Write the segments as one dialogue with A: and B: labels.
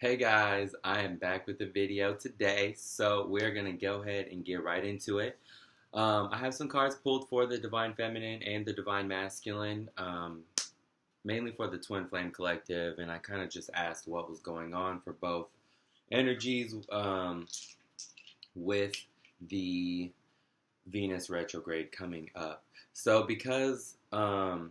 A: Hey guys, I am back with a video today, so we're gonna go ahead and get right into it. I have some cards pulled for the Divine Feminine and the Divine Masculine, mainly for the Twin Flame Collective, and I kind of just asked what was going on for both energies with the Venus retrograde coming up. So because I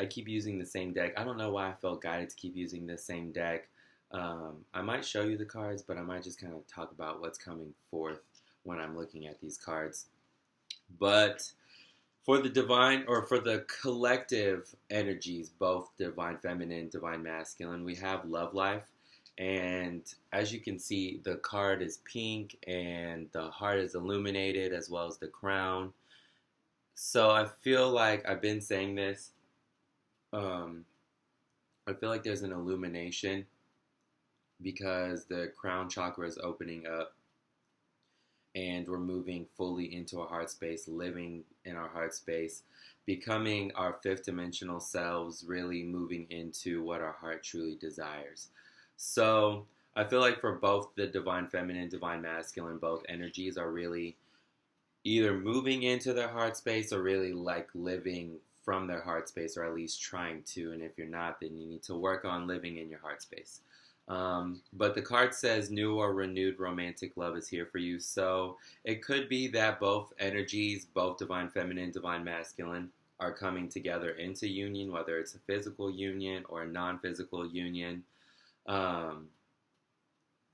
A: keep using the same deck, I don't know why I felt guided to keep using this same deck. I might show you the cards, but I might just kind of talk about what's coming forth when I'm looking at these cards. But for the divine or for the collective energies, both divine feminine, divine masculine, we have love life. And as you can see, the card is pink and the heart is illuminated as well as the crown. So I feel like I've been saying this. I feel like there's an illumination because the crown chakra is opening up and we're moving fully into our heart space, living in our heart space, becoming our fifth dimensional selves, really moving into what our heart truly desires. So I feel like for both the divine feminine, divine masculine, both energies are really either moving into their heart space or really like living from their heart space, or at least trying to. And if you're not, then you need to work on living in your heart space. But the card says new or renewed romantic love is here for you. So it could be that both energies, both divine feminine, divine masculine, are coming together into union, whether it's a physical union or a non-physical union.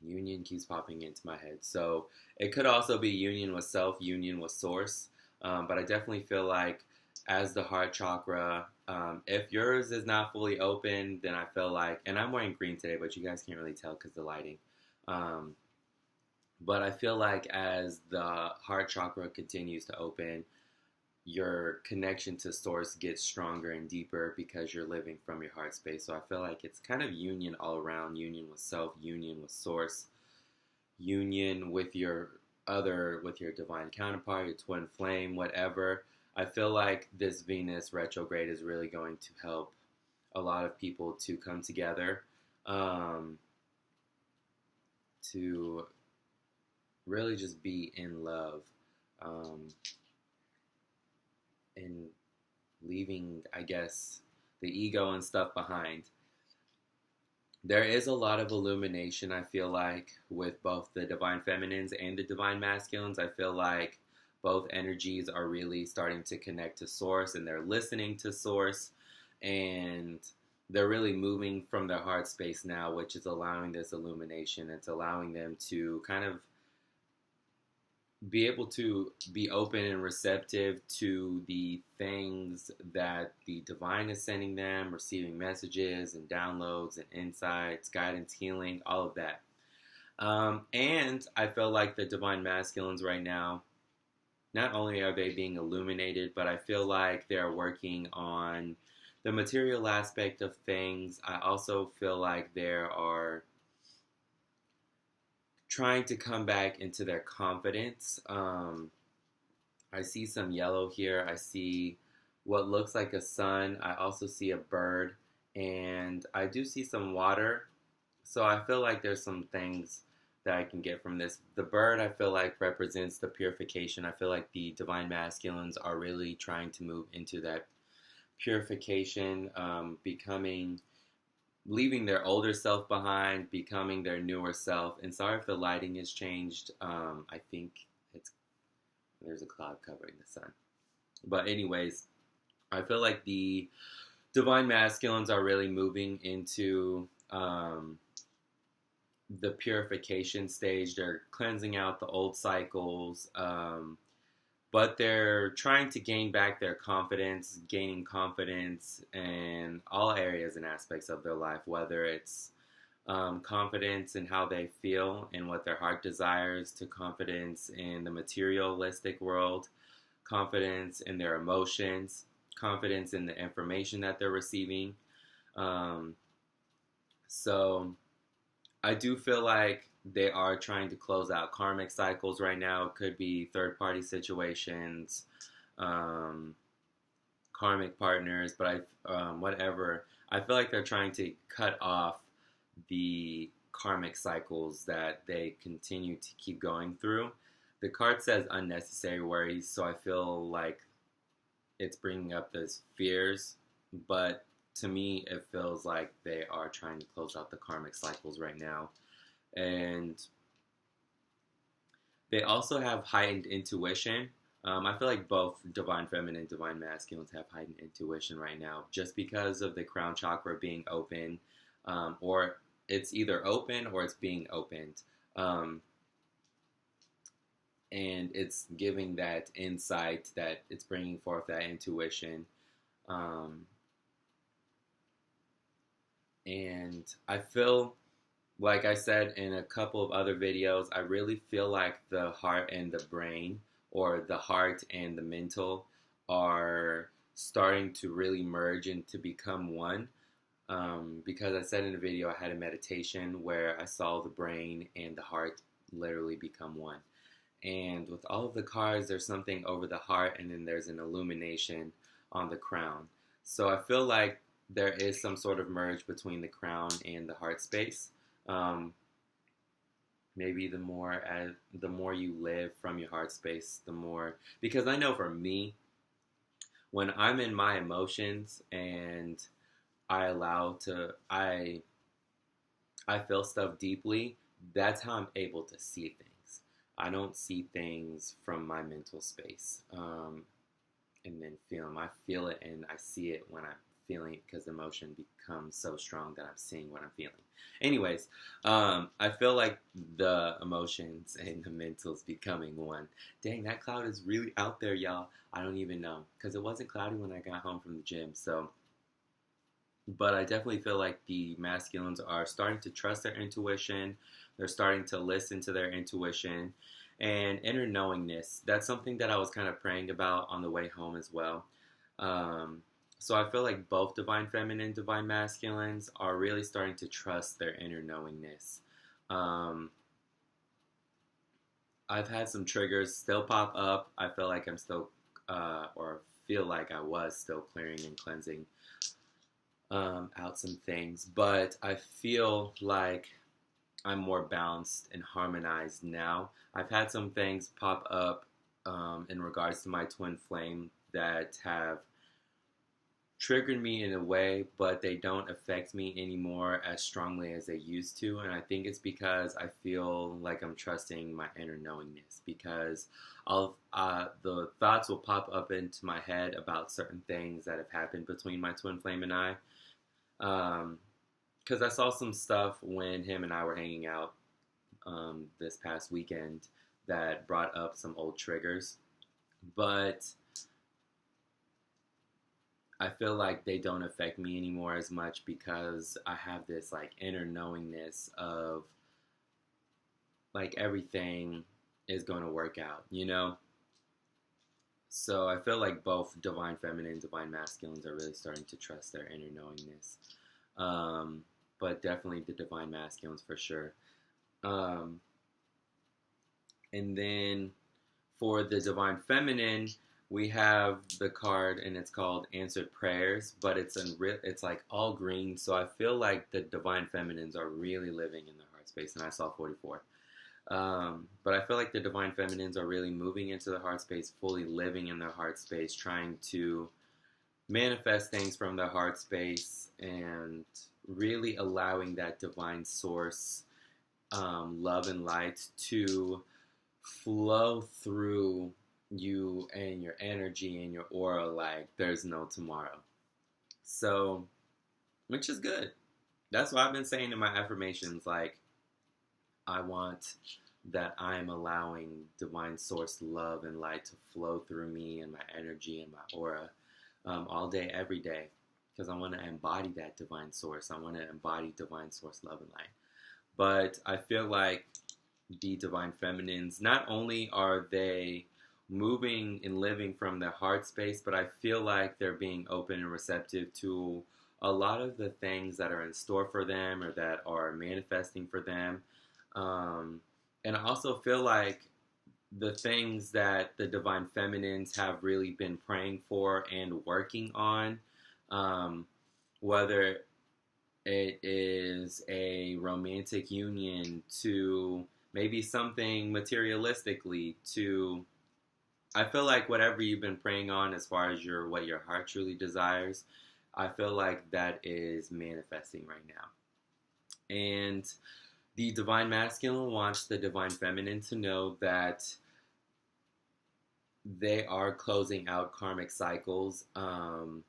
A: Union keeps popping into my head. So it could also be union with self, union with source. But I definitely feel like as the heart chakra, if yours is not fully open, then I feel like, and I'm wearing green today, but you guys can't really tell because the lighting. But I feel like as the heart chakra continues to open, your connection to source gets stronger and deeper because you're living from your heart space. So I feel like it's kind of union all around, union with self, union with source, union with your with your divine counterpart, your twin flame, whatever. I feel like this Venus retrograde is really going to help a lot of people to come together, to really just be in love, and leaving, I guess, the ego and stuff behind. There is a lot of illumination, I feel like, with both the divine feminines and the divine masculines. I feel like both energies are really starting to connect to source and they're listening to source, and they're really moving from their heart space now, which is allowing this illumination. It's allowing them to kind of be able to be open and receptive to the things that the divine is sending them, receiving messages and downloads and insights, guidance, healing, all of that. And I feel like the divine masculines right now, not only are they being illuminated, but I feel like they're working on the material aspect of things. I also feel like there are trying to come back into their confidence. I see some yellow here. I see what looks like a sun. I also see a bird, and I do see some water. So I feel like there's some things that I can get from this. The bird, I feel like, represents the purification. I feel like the divine masculines are really trying to move into that purification, leaving their older self behind, becoming their newer self. And sorry if the lighting has changed. I think there's a cloud covering the sun. But anyways, I feel like the divine masculines are really moving into the purification stage. They're cleansing out the old cycles, but they're trying to gain back their confidence, gaining confidence in all areas and aspects of their life, whether it's confidence in how they feel and what their heart desires, to confidence in the materialistic world, confidence in their emotions, confidence in the information that they're receiving. So I do feel like they are trying to close out karmic cycles right now. It could be third-party situations, karmic partners, but whatever. I feel like they're trying to cut off the karmic cycles that they continue to keep going through. The card says unnecessary worries, so I feel like it's bringing up those fears, but to me, it feels like they are trying to close out the karmic cycles right now. And they also have heightened intuition. I feel like both divine feminine and divine masculines have heightened intuition right now, just because of the crown chakra being open, or it's either open or it's being opened. Um, and it's giving that insight, that it's bringing forth that intuition. Um, and I feel, like I said in a couple of other videos, I really feel like the heart and the brain, or the heart and the mental, are starting to really merge and to become one. Because I said in a video, I had a meditation where I saw the brain and the heart literally become one. And with all of the cards, there's something over the heart, and then there's an illumination on the crown. So I feel like there is some sort of merge between the crown and the heart space. Um, Maybe the more you live from your heart space, the more, because I know for me, when I'm in my emotions and I feel stuff deeply, that's how I'm able to see things. I don't see things from my mental space, and then feel them. I feel it and I see it when I'm feeling it, because emotion becomes so strong that I'm seeing what I'm feeling. Anyways, I feel like the emotions and the mentals becoming one. Dang, that cloud is really out there, y'all. I don't even know, because it wasn't cloudy when I got home from the gym. So, but I definitely feel like the masculines are starting to trust their intuition. They're starting to listen to their intuition and inner knowingness. That's something that I was kind of praying about on the way home as well. So I feel like both divine feminine and divine masculines are really starting to trust their inner knowingness. I've had some triggers still pop up. I feel like I'm still, or feel like I was still clearing and cleansing out some things, but I feel like I'm more balanced and harmonized now. I've had some things pop up in regards to my twin flame that have triggered me in a way, but they don't affect me anymore as strongly as they used to. And I think it's because I feel like I'm trusting my inner knowingness, because the thoughts will pop up into my head about certain things that have happened between my twin flame and I. Because I saw some stuff when him and I were hanging out this past weekend that brought up some old triggers. But I feel like they don't affect me anymore as much, because I have this like inner knowingness of like everything is going to work out, you know? So I feel like both divine feminine and divine masculines are really starting to trust their inner knowingness. But definitely the divine masculines for sure. And then for the divine feminine, we have the card, and it's called Answered Prayers, but it's like all green. So I feel like the divine feminines are really living in their heart space, and I saw 44. But I feel like the divine feminines are really moving into the heart space, fully living in their heart space, trying to manifest things from their heart space, and really allowing that divine source, love and light to flow through you and your energy and your aura like there's no tomorrow. So, which is good. That's what I've been saying in my affirmations. Like, I want that I'm allowing divine source love and light to flow through me and my energy and my aura all day, every day. Because I want to embody that divine source. I want to embody divine source love and light. But I feel like the divine feminines, not only are they moving and living from their heart space, but I feel like they're being open and receptive to a lot of the things that are in store for them or that are manifesting for them. And I also feel like the things that the divine feminines have really been praying for and working on, whether it is a romantic union to maybe something materialistically to I feel like whatever you've been praying on as far as what your heart truly desires, I feel like that is manifesting right now. And the divine masculine wants the divine feminine to know that they are closing out karmic cycles, and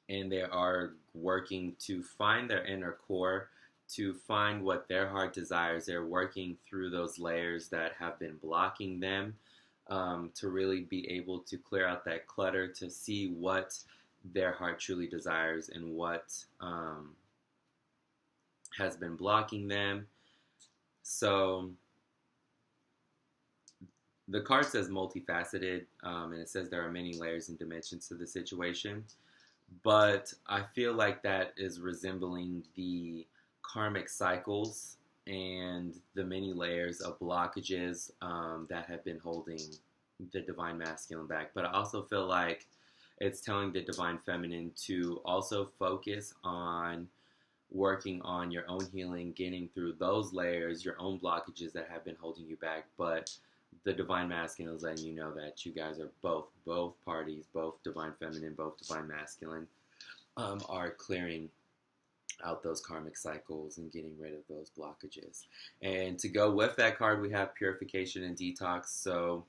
A: they are working to find their inner core, to find what their heart desires. They're working through those layers that have been blocking them, to really be able to clear out that clutter, to see what their heart truly desires and what has been blocking them. So the card says multifaceted, and it says there are many layers and dimensions to the situation. But I feel like that is resembling the karmic cycles and the many layers of blockages that have been holding the divine masculine back. But I also feel like it's telling the divine feminine to also focus on working on your own healing, getting through those layers, your own blockages that have been holding you back. But the divine masculine is letting you know that you guys are both parties, both divine feminine, both divine masculine, are clearing out those karmic cycles and getting rid of those blockages. And to go with that card, we have purification and detox. So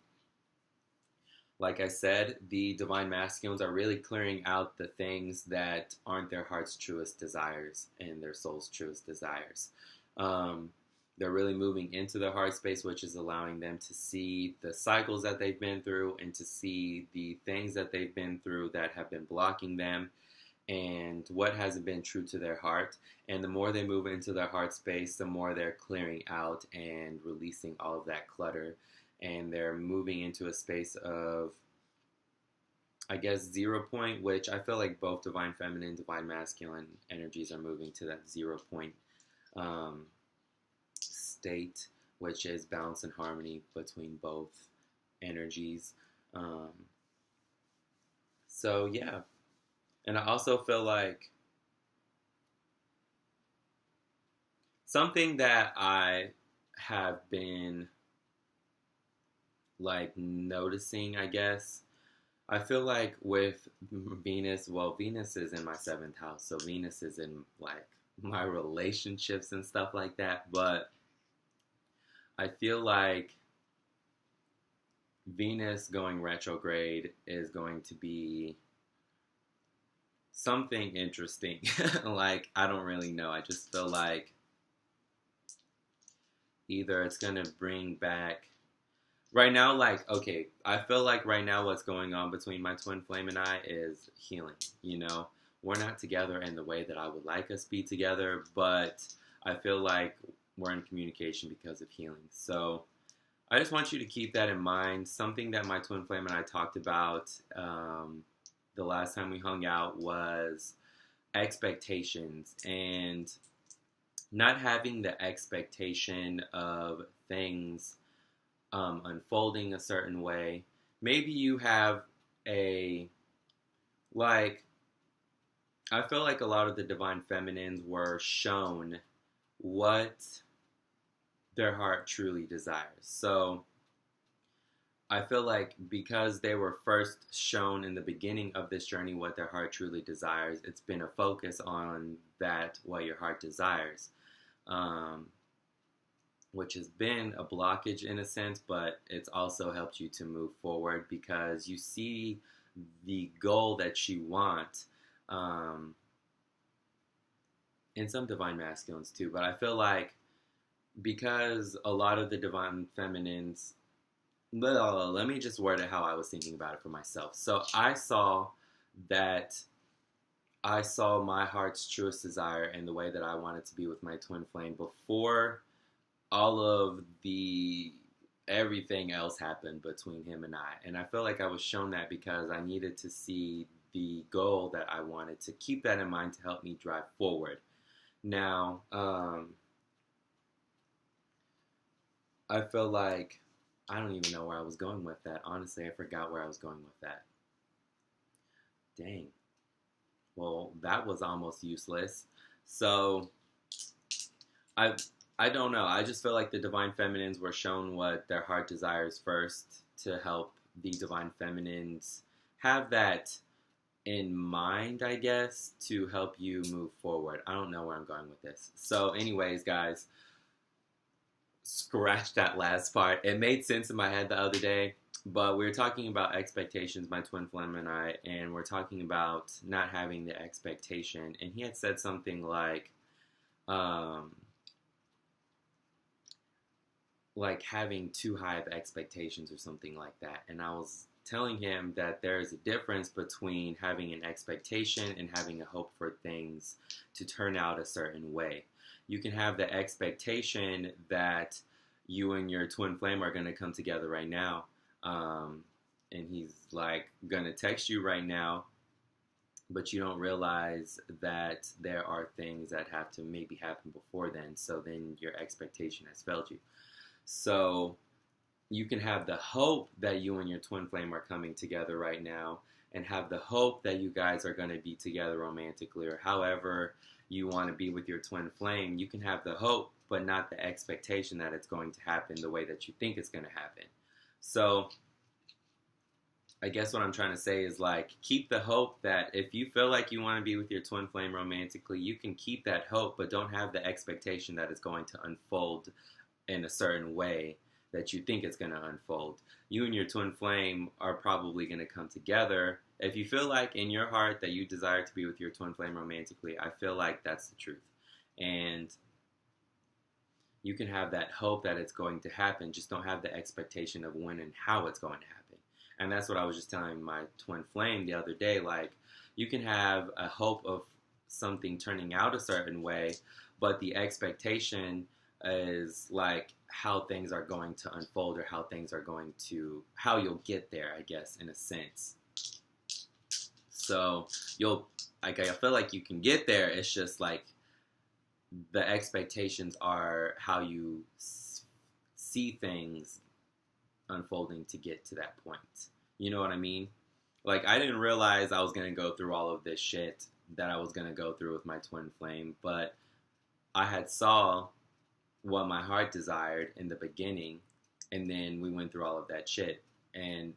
A: like I said, the divine masculines are really clearing out the things that aren't their heart's truest desires and their soul's truest desires. They're really moving into their heart space, which is allowing them to see the cycles that they've been through and to see the things that they've been through that have been blocking them and what hasn't been true to their heart. And the more they move into their heart space, the more they're clearing out and releasing all of that clutter. And they're moving into a space of, I guess, 0 point, which I feel like both divine feminine, divine masculine energies are moving to that 0 point state, which is balance and harmony between both energies. So yeah, and I also feel like something that I have been like noticing, I guess, I feel like with Venus, well, Venus is in my 7th house, so Venus is in like my relationships and stuff like that, but I feel like Venus going retrograde is going to be something interesting. Like, I don't really know. I just feel like either it's going to bring back right now, like, okay, I feel like right now what's going on between my twin flame and I is healing, you know? We're not together in the way that I would like us be together, but I feel like we're in communication because of healing. So I just want you to keep that in mind. Something that my twin flame and I talked about the last time we hung out was expectations and not having the expectation of things unfolding a certain way. Maybe you have like, I feel like a lot of the divine feminines were shown what their heart truly desires. So I feel like because they were first shown in the beginning of this journey what their heart truly desires, it's been a focus on that, what your heart desires. Which has been a blockage in a sense, but it's also helped you to move forward because you see the goal that you want, in some divine masculines too. But I feel like because a lot of the divine feminines, let me just word it how I was thinking about it for myself. So I saw my heart's truest desire and the way that I wanted to be with my twin flame before all of the everything else happened between him and I. And I feel like I was shown that because I needed to see the goal that I wanted, to keep that in mind to help me drive forward. Now, I feel like I don't even know where I was going with that. Honestly, I forgot where I was going with that. Dang. well, that was almost useless. So I I don't know. I just feel like the divine feminines were shown what their heart desires first to help the divine feminines have that in mind, I guess, to help you move forward. I don't know where I'm going with this. So, anyways, guys, scratch that last part. It made sense in my head the other day, but we were talking about expectations, my twin flame and we're talking about not having the expectation. And he had said something um, like having too high of expectations or something like that. And I was telling him that there is a difference between having an expectation and having a hope for things to turn out a certain way. You can have the expectation that you and your twin flame are going to come together right now. And he's like going to text you right now, but you don't realize that there are things that have to maybe happen before then. So then your expectation has failed you. So you can have the hope that you and your twin flame are coming together right now and have the hope that you guys are going to be together romantically or however you want to be with your twin flame. You can have the hope, but not the expectation that it's going to happen the way that you think it's going to happen. So I guess what I'm trying to say is like keep the hope that if you feel like you want to be with your twin flame romantically, you can keep that hope, but don't have the expectation that it's going to unfold in a certain way that you think it's going to unfold. You and your twin flame are probably going to come together. If you feel like in your heart that you desire to be with your twin flame romantically, I feel like that's the truth. And you can have that hope that it's going to happen, just don't have the expectation of when and how it's going to happen. And that's what I was just telling my twin flame the other day. Like, you can have a hope of something turning out a certain way, but the expectation is like how things are going to unfold or how you'll get there, I guess, in a sense. So I feel like you can get there. It's just like the expectations are how you see things unfolding to get to that point. You know what I mean? Like, I didn't realize I was going to go through all of this shit that I was going to go through with my twin flame, but I had saw what my heart desired in the beginning, and then we went through all of that shit, and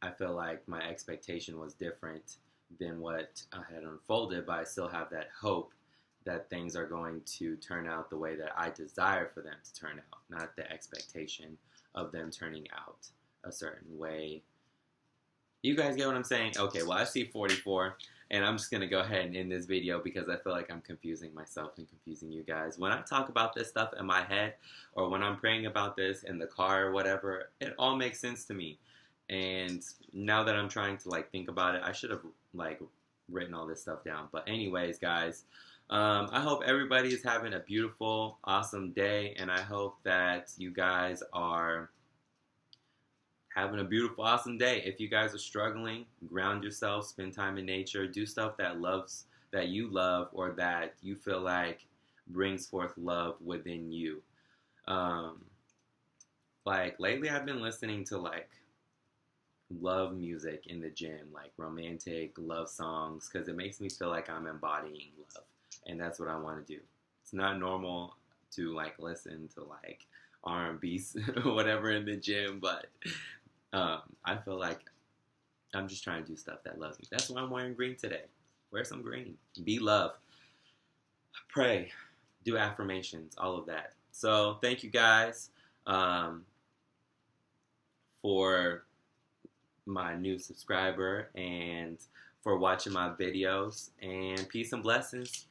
A: I feel like my expectation was different than what had unfolded, but I still have that hope that things are going to turn out the way that I desire for them to turn out, not the expectation of them turning out a certain way. You guys get what I'm saying? Okay, well, I see 44, and I'm just going to go ahead and end this video because I feel like I'm confusing myself and confusing you guys. When I talk about this stuff in my head or when I'm praying about this in the car or whatever, it all makes sense to me. And now that I'm trying to, like, think about it, I should have, like, written all this stuff down. But anyways, guys, I hope everybody is having a beautiful, awesome day, and I hope that you guys are having a beautiful, awesome day. If you guys are struggling, ground yourself, spend time in nature, do stuff that you love or that you feel like brings forth love within you. Like lately I've been listening to like love music in the gym, like romantic love songs, because it makes me feel like I'm embodying love, and that's what I want to do. It's not normal to like listen to like R&B or whatever in the gym, but I feel like I'm just trying to do stuff that loves me. That's why I'm wearing green today. Wear some green. Be love. Pray. Do affirmations. All of that. So thank you guys for my new subscriber and for watching my videos. And peace and blessings.